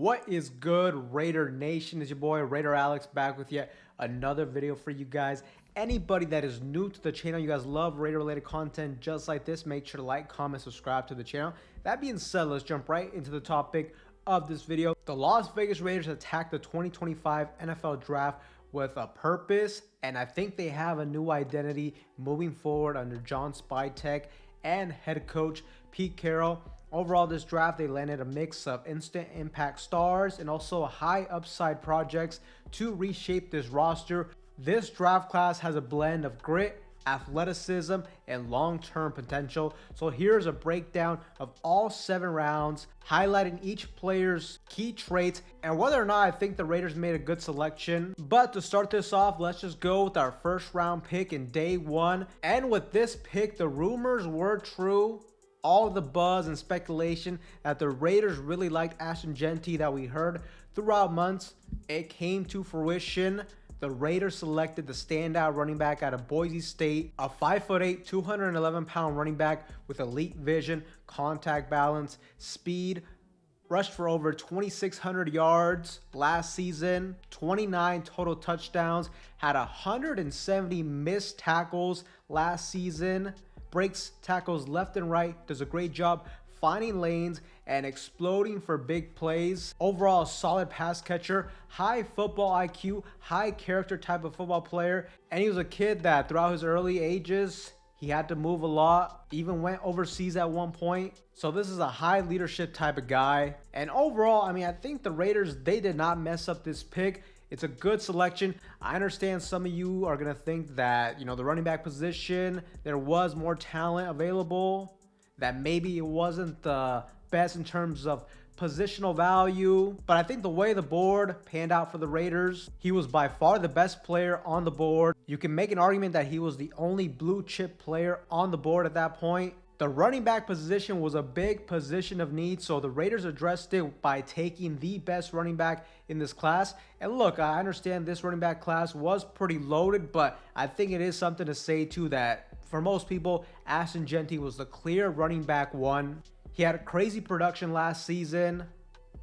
What is good, Raider Nation? It's your boy Raider Alex back with yet another video for you guys. Anybody that is new to the channel, you guys love Raider related content just like this, make sure to like, comment, subscribe to the channel. That being said, let's jump right into the topic of this video. The Las Vegas Raiders attacked the 2025 NFL Draft with a purpose, and I think they have a new identity moving forward under John Spytek and head coach Pete Carroll. Overall, this draft, they landed a mix of instant impact stars and also high upside projects to reshape this roster. This draft class has a blend of grit, athleticism, and long-term potential. So here's a breakdown of all 7 rounds, highlighting each player's key traits and whether or not I think the Raiders made a good selection. But to start this off, let's just go with our first round pick in day 1. And with this pick, the rumors were true. All the buzz and speculation that the Raiders really liked Ashton Jeanty that we heard throughout months, it came to fruition. The Raiders selected the standout running back out of Boise State, a 5'8", 211-pound running back with elite vision, contact balance, speed, rushed for over 2,600 yards last season, 29 total touchdowns, had 170 missed tackles last season, breaks tackles left and right, does a great job finding lanes and exploding for big plays. Overall, a solid pass catcher, high football IQ, high character type of football player. And he was a kid that throughout his early ages, he had to move a lot, even went overseas at one point. So this is a high leadership type of guy. And overall, I mean, I think the Raiders, they did not mess up this pick. It's a good selection. I understand some of you are going to think that, the running back position, there was more talent available, that maybe it wasn't the best in terms of positional value. But I think the way the board panned out for the Raiders, he was by far the best player on the board. You can make an argument that he was the only blue chip player on the board at that point. The running back position was a big position of need, so the Raiders addressed it by taking the best running back in this class. And look, I understand this running back class was pretty loaded, but I think it is something to say too that for most people, Ashton Jeanty was the clear running back 1. He had a crazy production last season,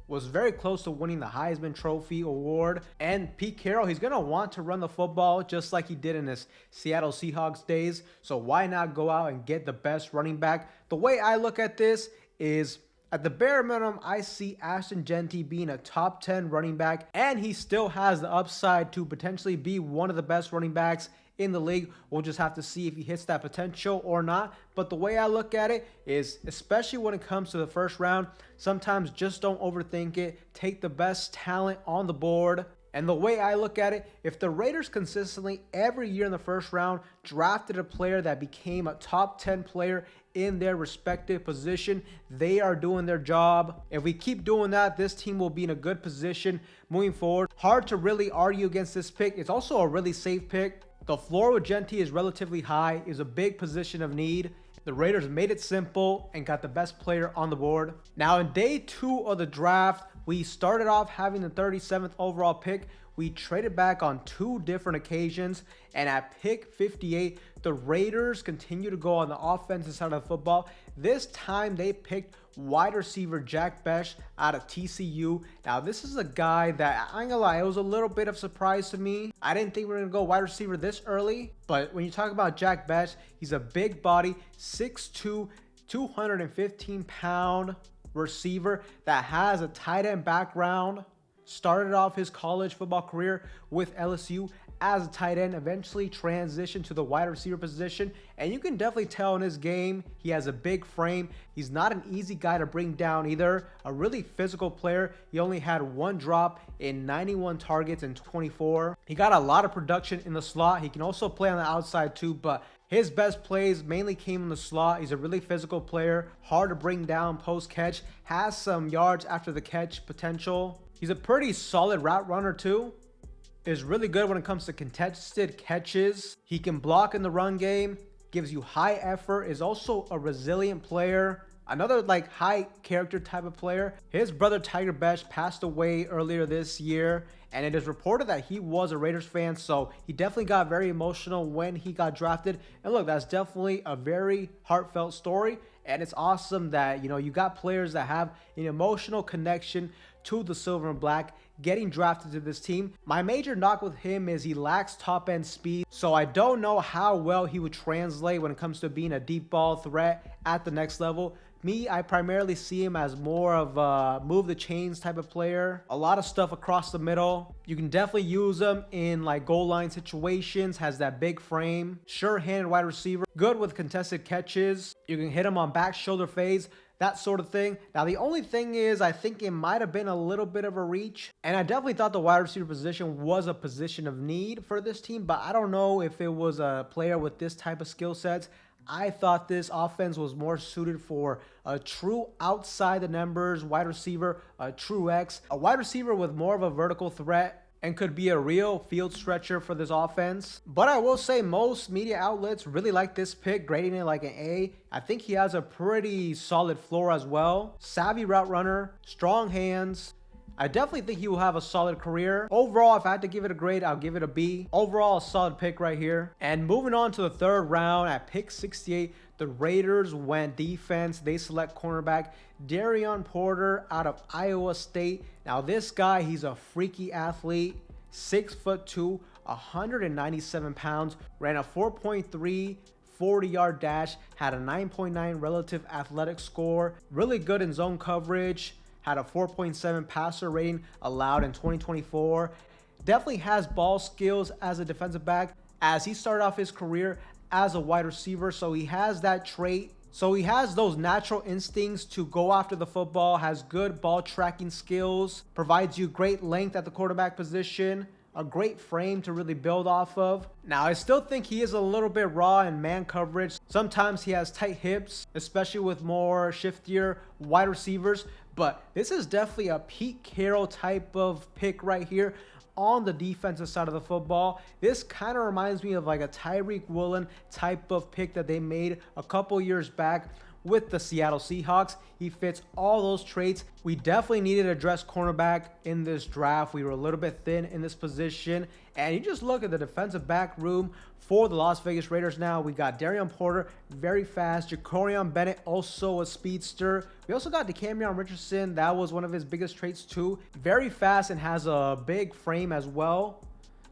was very close to winning the Heisman Trophy award. And Pete Carroll, he's going to want to run the football just like he did in his Seattle Seahawks days. So why not go out and get the best running back? The way I look at this is, at the bare minimum, I see Ashton Jeanty being a top 10 running back, and he still has the upside to potentially be one of the best running backs in the league. We'll just have to see if he hits that potential or not. But the way I look at it is, especially when it comes to the first round, sometimes just don't overthink it. Take the best talent on the board. And the way I look at it, if the Raiders consistently every year in the first round drafted a player that became a top 10 player in their respective position, they are doing their job. If we keep doing that, this team will be in a good position moving forward. Hard to really argue against this pick. It's also a really safe pick. The floor with Jeanty is relatively high, is a big position of need. The Raiders made it simple and got the best player on the board. Now in day 2 of the draft, we started off having the 37th overall pick. We traded back on 2 different occasions, and at pick 58, the Raiders continue to go on the offensive side of the football. This time they picked wide receiver Jack Bech out of TCU. Now this is a guy that, I ain't gonna lie, it was a little bit of a surprise to me. I didn't think we were gonna go wide receiver this early, but when you talk about Jack Bech, he's a big body, 6'2", 215-pound receiver that has a tight end background. Started off his college football career with LSU as a tight end, eventually transitioned to the wide receiver position, and you can definitely tell in his game he has a big frame. He's not an easy guy to bring down either. A really physical player. He only had 1 drop in 91 targets in 24. He got a lot of production in the slot. He can also play on the outside too, but his best plays mainly came in the slot. He's a really physical player, hard to bring down post catch, has some yards after the catch potential. He's a pretty solid route runner too. Is really good when it comes to contested catches. He can block in the run game, gives you high effort, is also a resilient player. Another high character type of player. His brother Tiger Bech passed away earlier this year, and it is reported that he was a Raiders fan, so he definitely got very emotional when he got drafted. And look, that's definitely a very heartfelt story, and it's awesome that you got players that have an emotional connection to the silver and black, getting drafted to this team. My major knock with him is he lacks top end speed, so I don't know how well he would translate when it comes to being a deep ball threat at the next level. Me, I primarily see him as more of a move the chains type of player. A lot of stuff across the middle. You can definitely use him in like goal line situations. Has that big frame. Sure-handed wide receiver. Good with contested catches. You can hit him on back shoulder fades. That sort of thing. Now, the only thing is, I think it might have been a little bit of a reach. And I definitely thought the wide receiver position was a position of need for this team. But I don't know if it was a player with this type of skill sets. I thought this offense was more suited for a true outside the numbers wide receiver, a true X, a wide receiver with more of a vertical threat and could be a real field stretcher for this offense. But I will say most media outlets really like this pick, grading it like an A. I think he has a pretty solid floor as well. Savvy route runner, strong hands. I definitely think he will have a solid career. Overall, if I had to give it a grade, I'll give it a B. Overall, a solid pick right here. And moving on to the third round at pick 68, the Raiders went defense. They select cornerback Darion Porter out of Iowa State. Now, this guy, he's a freaky athlete, 6'2", 197 pounds, ran a 4.3 40-yard dash, had a 9.9 relative athletic score, really good in zone coverage, had a 4.7 passer rating allowed in 2024. Definitely has ball skills as a defensive back, as he started off his career as a wide receiver, so he has that trait. So he has those natural instincts to go after the football, has good ball tracking skills, provides you great length at the quarterback position, a great frame to really build off of. Now, I still think he is a little bit raw in man coverage. Sometimes he has tight hips, especially with more shiftier wide receivers. But this is definitely a Pete Carroll type of pick right here on the defensive side of the football. This kind of reminds me of like a Tyreek Woolen type of pick that they made a couple years back with the Seattle Seahawks. He fits all those traits. We definitely needed to address cornerback in this draft. We were a little bit thin in this position. And you just look at the defensive back room for the Las Vegas Raiders now. We got Darion Porter, very fast. Jacorian Bennett, also a speedster. We also got DeCamerion Richardson. That was one of his biggest traits too. Very fast and has a big frame as well.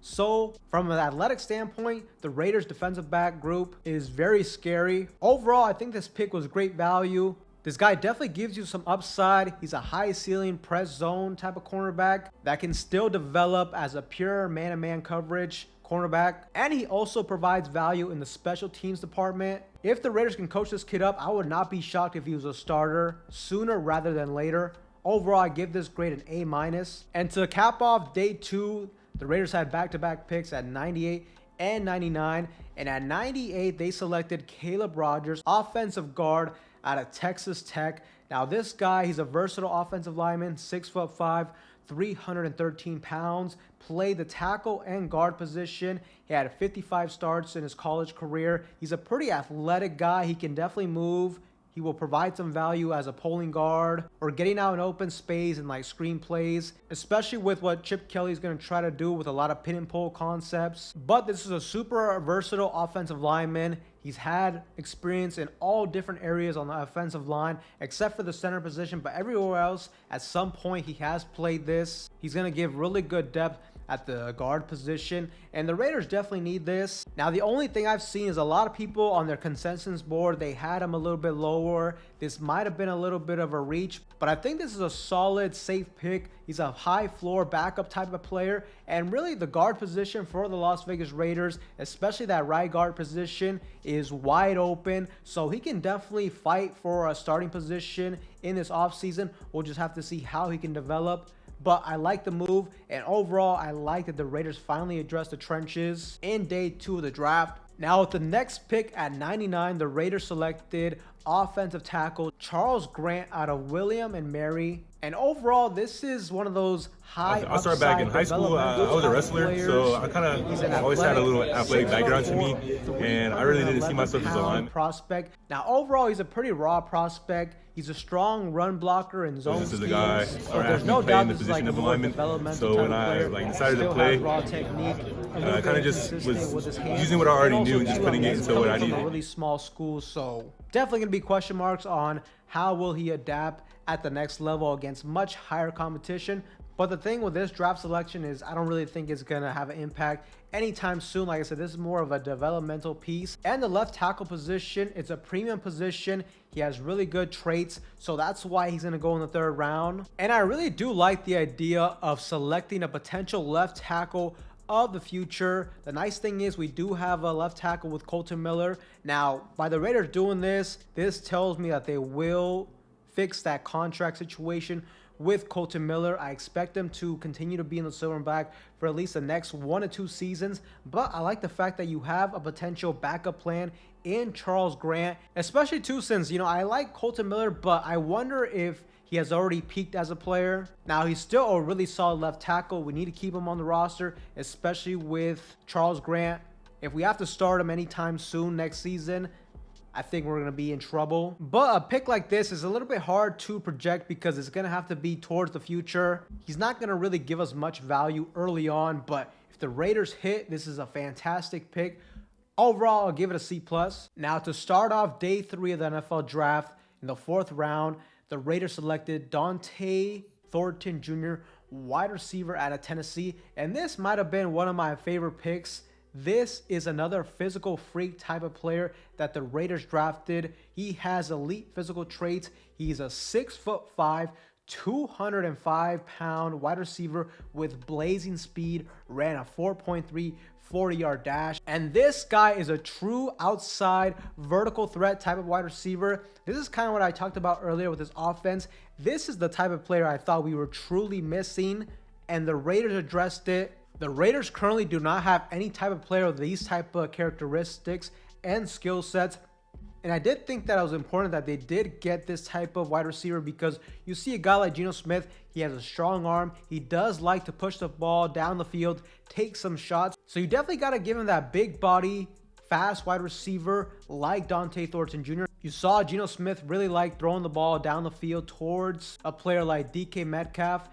So from an athletic standpoint, the Raiders defensive back group is very scary. Overall, I think this pick was great value. This guy definitely gives you some upside. He's a high ceiling press zone type of cornerback that can still develop as a pure man-to-man coverage cornerback. And he also provides value in the special teams department. If the Raiders can coach this kid up, I would not be shocked if he was a starter sooner rather than later. Overall, I give this grade an A-. And to cap off day 2, the Raiders had back-to-back picks at 98 and 99. And at 98, they selected Caleb Rogers, offensive guard out of Texas Tech. Now, this guy, he's a versatile offensive lineman, 6'5", 313 pounds, played the tackle and guard position. He had 55 starts in his college career. He's a pretty athletic guy. He can definitely move. He will provide some value as a pulling guard or getting out in open space and like screen plays, especially with what Chip Kelly is going to try to do with a lot of pin and pull concepts. But this is a super versatile offensive lineman. He's had experience in all different areas on the offensive line, except for the center position, but everywhere else, at some point, he has played this. He's going to give really good depth at the guard position, and the Raiders definitely need this. Now, the only thing I've seen is a lot of people on their consensus board, they had him a little bit lower. This might have been a little bit of a reach, but I think this is a solid, safe pick. He's a high floor backup type of player, and really the guard position for the Las Vegas Raiders, especially that right guard position, is wide open, so he can definitely fight for a starting position in this offseason. We'll just have to see how he can develop. But I like the move, and overall, I like that the Raiders finally addressed the trenches in day 2 of the draft. Now, with the next pick at 99, the Raiders selected offensive tackle Charles Grant out of William and Mary. And overall, this is one of those high I started back in high school. I was a wrestler, so I kind of always had a little athletic background to me, and I really didn't see myself as a lineman. Prospect. Now, overall, he's a pretty raw prospect. He's a strong run blocker and zone This is a guy, so there's no doubt this is like a more developmental so when I decided to play, raw technique, kind of just was using what I already knew and just putting it into what I needed. A really small school, so definitely gonna be question marks on how will he adapt at the next level against much higher competition. But the thing with this draft selection is I don't really think it's going to have an impact anytime soon. Like I said, this is more of a developmental piece. And the left tackle position, it's a premium position. He has really good traits, so that's why he's going to go in the 3rd round. And I really do like the idea of selecting a potential left tackle of the future. The nice thing is we do have a left tackle with Kolton Miller. Now, by the Raiders doing this tells me that they will fix that contract situation with Kolton Miller. I expect them to continue to be in the silver and black for at least the next 1 to 2 seasons. But I like the fact that you have a potential backup plan in Charles Grant, especially too since, you know, I like Kolton Miller, but I wonder if he has already peaked as a player. Now, he's still a really solid left tackle. We need to keep him on the roster, especially with Charles Grant. If we have to start him anytime soon next season, I think we're going to be in trouble. But a pick like this is a little bit hard to project because it's going to have to be towards the future. He's not going to really give us much value early on, but if the Raiders hit, this is a fantastic pick. Overall, I'll give it a C+. Now, to start off day 3 of the NFL draft, in the 4th round, the Raiders selected Dante Thornton Jr., wide receiver out of Tennessee. And this might have been one of my favorite picks. This is another physical freak type of player that the Raiders drafted. He has elite physical traits. He's a 6'5", 205-pound wide receiver with blazing speed, ran a 4.3 40-yard dash. And this guy is a true outside vertical threat type of wide receiver. This is kind of what I talked about earlier with his offense. This is the type of player I thought we were truly missing, and the Raiders addressed it. The Raiders currently do not have any type of player with these type of characteristics and skill sets. And I did think that it was important that they did get this type of wide receiver because you see a guy like Geno Smith, he has a strong arm. He does like to push the ball down the field, take some shots. So you definitely got to give him that big body, fast wide receiver like Dante Thornton Jr. You saw Geno Smith really like throwing the ball down the field towards a player like DK Metcalf.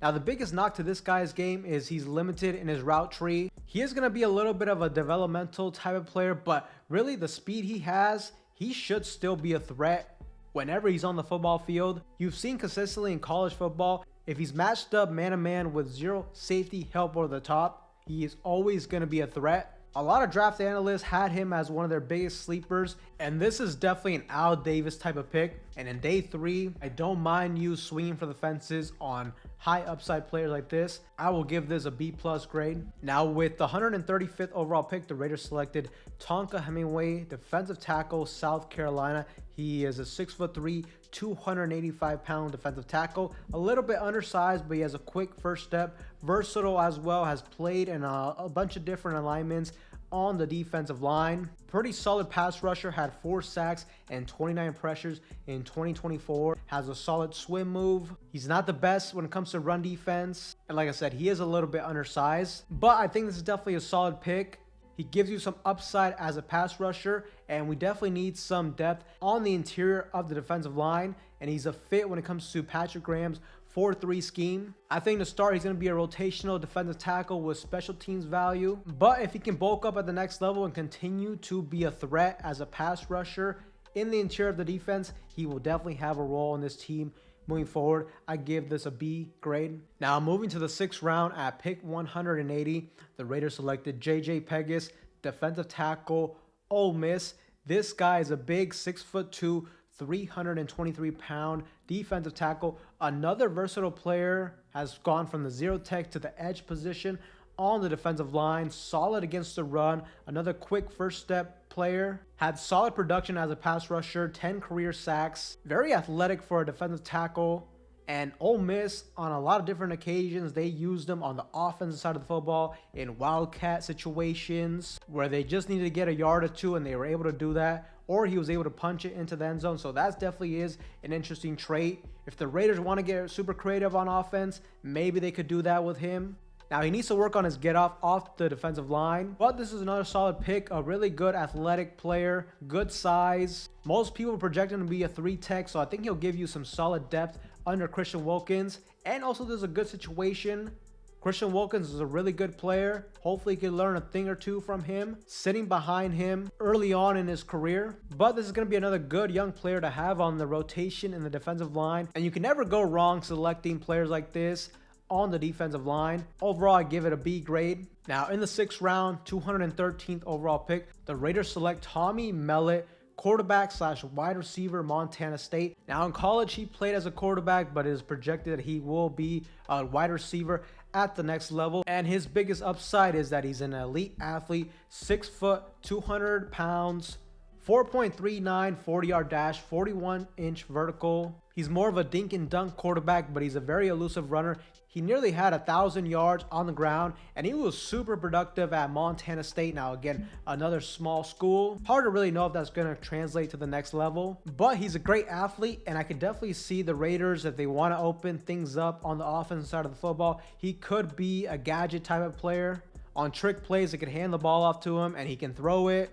Now, the biggest knock to this guy's game is he's limited in his route tree. He is going to be a little bit of a developmental type of player, but really the speed he has, he should still be a threat whenever he's on the football field. You've seen consistently in college football, if he's matched up man-to-man with zero safety help over the top, he is always going to be a threat. A lot of draft analysts had him as one of their biggest sleepers, and this is definitely an Al Davis type of pick. And in day 3, I don't mind you swinging for the fences on high upside players like this. I will give this a B+ grade. Now, with the 135th overall pick, the Raiders selected Tonka Hemingway, defensive tackle, South Carolina. He is a 6'3", 285-pound defensive tackle, a little bit undersized, but he has a quick first step, versatile as well, has played in a bunch of different alignments on the defensive line. Pretty solid pass rusher, had 4 sacks and 29 pressures in 2024, has a solid swim move. He's not the best when it comes to run defense, and like I said, he is a little bit undersized, but I think this is definitely a solid pick. He gives you some upside as a pass rusher, and we definitely need some depth on the interior of the defensive line, and he's a fit when it comes to Patrick Graham's 4-3 scheme. I think to start, he's going to be a rotational defensive tackle with special teams value, but if he can bulk up at the next level and continue to be a threat as a pass rusher in the interior of the defense, he will definitely have a role in this team. Moving forward, I give this a B grade. Now, moving to the 6th round at pick 180, the Raiders selected J.J. Pegas, defensive tackle, Ole Miss. This guy is a big 6'2", 323-pound defensive tackle. Another versatile player, has gone from the zero tech to the edge position on the defensive line, solid against the run, another quick first step player, had solid production as a pass rusher, 10 career sacks, very athletic for a defensive tackle. And Ole Miss, on a lot of different occasions, they used him on the offensive side of the football in wildcat situations where they just needed to get a yard or two, and they were able to do that, or he was able to punch it into the end zone. So that definitely is an interesting trait. If the Raiders want to get super creative on offense, maybe they could do that with him. Now, he needs to work on his get-off the defensive line, but this is another solid pick, a really good athletic player, good size. Most people project him to be a 3-tech, so I think he'll give you some solid depth under Christian Wilkins. And also, there's a good situation Christian Wilkins is a really good player. Hopefully, you can learn a thing or two from him, sitting behind him early on in his career. But this is going to be another good young player to have on the rotation in the defensive line. And you can never go wrong selecting players like this on the defensive line. Overall, I give it a B grade. Now, in the 6th round, 213th overall pick, the Raiders select Tommy Mellott, quarterback / wide receiver, Montana State. Now, in college, he played as a quarterback, but it is projected that he will be a wide receiver at the next level. And his biggest upside is that he's an elite athlete, 6 foot, 200 pounds, 4.39 40-yard dash, 41-inch vertical. He's more of a dink and dunk quarterback, but he's a very elusive runner. He nearly had 1,000 yards on the ground, and he was super productive at Montana State. Now, again, another small school. Hard to really know if that's going to translate to the next level, but he's a great athlete, and I could definitely see the Raiders, if they want to open things up on the offensive side of the football, he could be a gadget type of player. On trick plays, they could hand the ball off to him, and he can throw it,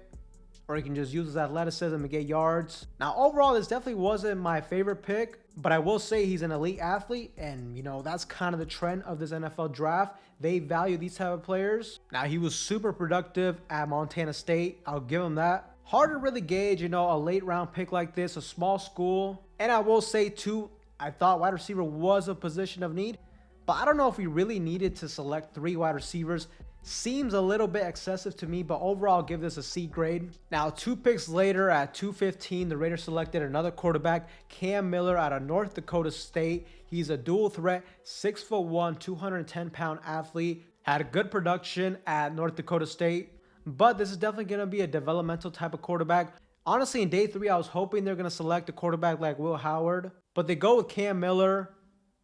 or he can just use his athleticism to get yards. Now, overall, this definitely wasn't my favorite pick, but I will say he's an elite athlete, and you know, that's kind of the trend of this NFL draft. They value these type of players. Now, he was super productive at Montana State. I'll give him that. Hard to really gauge, you know, a late round pick like this, a small school. And I will say too, I thought wide receiver was a position of need, but I don't know if we really needed to select 3 wide receivers. Seems a little bit excessive to me, but overall, I'll give this a C grade. Now, 2 picks later at 215, the Raiders selected another quarterback, Cam Miller out of North Dakota State. He's a dual threat, 6'1", 210-pound athlete. Had a good production at North Dakota State, but this is definitely going to be a developmental type of quarterback. Honestly, in day 3, I was hoping they're going to select a quarterback like Will Howard, but they go with Cam Miller.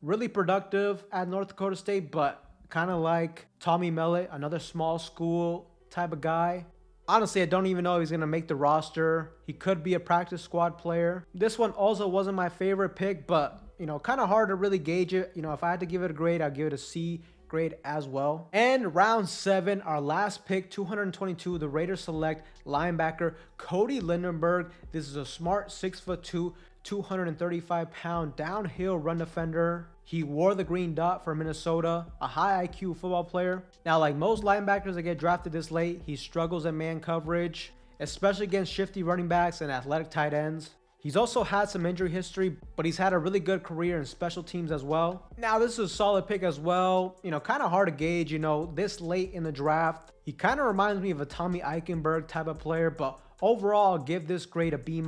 Really productive at North Dakota State, but kind of like Tommy Mellott, another small school type of guy. Honestly, I don't even know if he's going to make the roster. He could be a practice squad player. This one also wasn't my favorite pick, but, you know, kind of hard to really gauge it. You know, if I had to give it a grade, I'd give it a C grade as well. And round 7, our last pick, 222, the Raiders select linebacker Cody Lindenberg. This is a smart 6'2", 235-pound downhill run defender. He wore the green dot for Minnesota, a high IQ football player. Now, like most linebackers that get drafted this late, he struggles in man coverage, especially against shifty running backs and athletic tight ends. He's also had some injury history, but he's had a really good career in special teams as well. Now, this is a solid pick as well. You know, kind of hard to gauge, you know, this late in the draft. He kind of reminds me of a Tommy Eichenberg type of player, but overall, I'll give this grade a B-.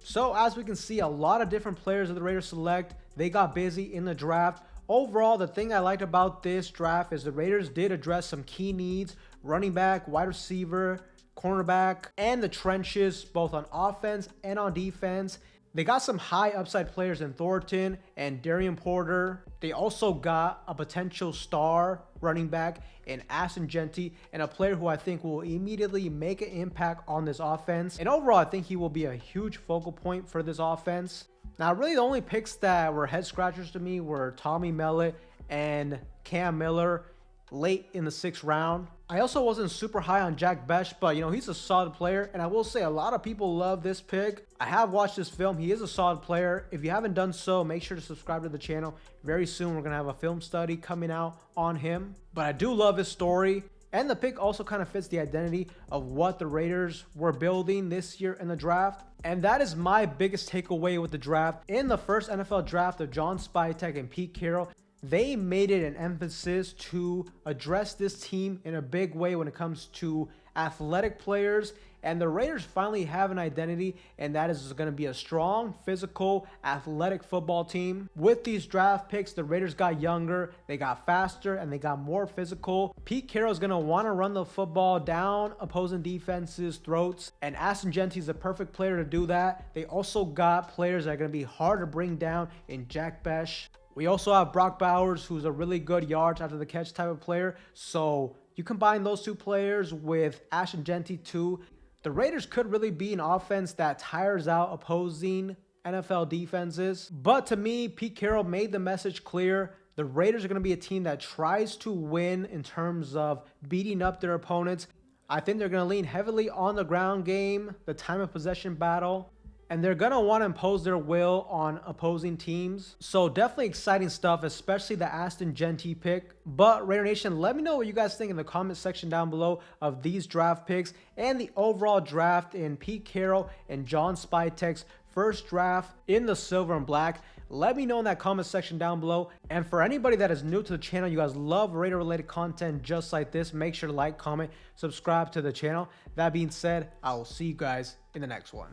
So as we can see, a lot of different players that the Raiders select. They got busy in the draft. Overall, the thing I liked about this draft is the Raiders did address some key needs: running back, wide receiver, cornerback, and the trenches, both on offense and on defense. They got some high upside players in Thornton and Darian Porter. They also got a potential star running back in Ashton Jeanty, and a player who I think will immediately make an impact on this offense. And overall, I think he will be a huge focal point for this offense. Now, really the only picks that were head scratchers to me were Tommy Mellott and Cam Miller late in the 6th round. I also wasn't super high on Jack Bech, but you know, he's a solid player, and I will say a lot of people love this pick. I have watched this film. He is a solid player. If you haven't done so, make sure to subscribe to the channel. Very soon we're gonna have a film study coming out on him, but I do love his story. And the pick also kind of fits the identity of what the Raiders were building this year in the draft. And that is my biggest takeaway with the draft. In the first NFL draft of John Spytek and Pete Carroll, they made it an emphasis to address this team in a big way when it comes to athletic players. And the Raiders finally have an identity, and that is going to be a strong, physical, athletic football team. With these draft picks, the Raiders got younger, they got faster, and they got more physical. Pete Carroll is going to want to run the football down opposing defenses' throats, and Ashton Jeanty is the perfect player to do that. They also got players that are going to be hard to bring down in Jack Bech. We also have Brock Bowers, who's a really good yards after the catch type of player. So you combine those two players with Ashton Jeanty too, the Raiders could really be an offense that tires out opposing NFL defenses. But to me, Pete Carroll made the message clear. The Raiders are going to be a team that tries to win in terms of beating up their opponents. I think they're going to lean heavily on the ground game, the time of possession battle, and they're gonna want to impose their will on opposing teams. So definitely exciting stuff, especially the Aston Genty pick. But Raider Nation, let me know what you guys think in the comment section down below of these draft picks and the overall draft in Pete Carroll and John Spytek's first draft in the silver and black. Let me know in that comment section down below. And for anybody that is new to the channel, you guys love Raider related content just like this, make sure to like, comment, subscribe to the channel. That being said, I will see you guys in the next one.